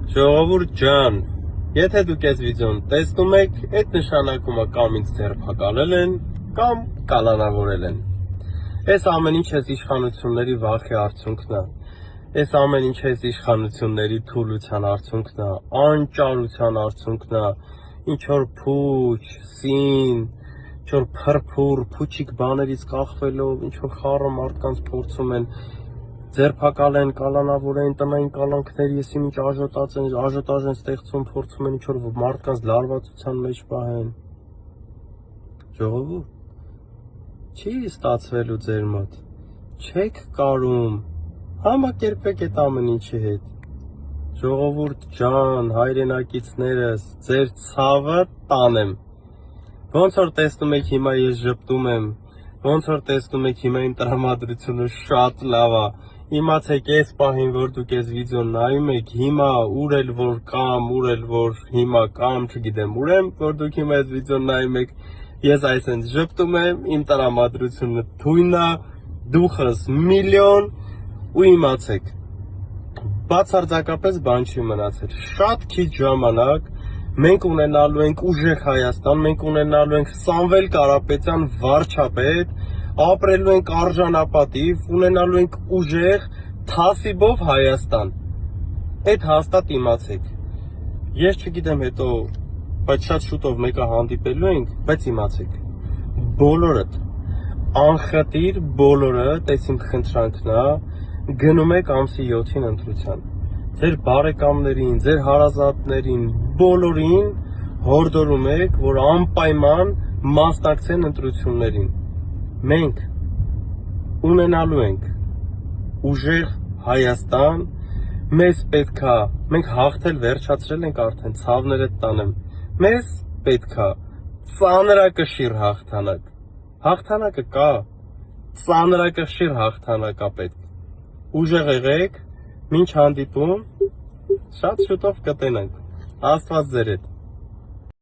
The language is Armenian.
Ժողովուրդ ջան, եթե դուք այս վիդեոն տեսնում եք, այդ նշանակում է կամ ինձ ձերբակալել են, կամ կալանավորել են։ Այս ամեն ինչ այս իշխանությունների վախի արդյունքն է։ Այս ամեն ինչ այս իշխանությունների թուլության արդյունքն է, անճարության արդյունքն է, ինչ որ փուչ, սին, ինչ որ փրփուր, փուչիկ բաներից կախվելով, ինչ որ խառը մարդկանց փորձում են ձերբակալեն, կալանավորեն, տնային կալանքների, եսի ինչ աժոտաժ են ստեղծում, փորձում են ինչ որ մարդկանց լարվածության մեջ պահեն։ Ժողովուրդ, չի ստացվելու ձեր մոտ, չեք կարում, համակերպեք այդ ամեն ինչի հետ։ Ժողովուրդ ջան, հայրենակիցներս, ձեր ցավը տանեմ։ Ոնց որ տեսնում եք հիմա ես ժպտում եմ, ոնց որ տեսնում եք հիմա իմ տրամադրությունը շատ լավ է։ Իմացեք այս պահին, որ դուք այս վիդեոն նայում եք, հիմա ուր էլ որ կամ, ուր էլ որ հիմա կամ, չգիտեմ ուր եմ, որ դուք հիմա այս վիդեոն նայում եք, ես այսպես ժպտում եմ, իմ տրամադրությունը թույն է, դուխս միլիոն ու իմացեք, բացարձակապես բան չի մնացել, շատ քիչ ժամանակ մենք ունենալու ենք ուժեղ Հայաստան, մենք ունենալու ենք Սամվել Կարապետյան վարչապետ, ապրելու ենք արժանապատիվ, ունենալու ենք ուժեղ թասիբով Հայաստան, այդ հաստատ իմացեք, ես չգիտեմ հետո, բայց շատ շուտով մեկը հանդիպելու ենք, բայց իմացեք, բոլորդ, անխտիր բոլորդ, այս իմ խնդրանքն է, գնում եք ամսի 7-ին ընտրության, ձեր բարեկամներին, ձեր հարազատներին, բոլորին հորդորում եք, որ անպայման մասնակցեն ընտրություններին, մենք ունենալու ենք ուժեղ Հայաստան, մեզ պետքա, մենք հաղթել վերջացրել ենք արդեն, ցավներդ տանեմ, մեզ պետքա ծանրակշիռ հաղթանակ, հաղթանակը կա, ծանրակշիռ հաղթանակա պետք, ուժեղ եղեք, մինչ հանդիպում, շատ շուտով կտենանք, Աստված ձեր հետ։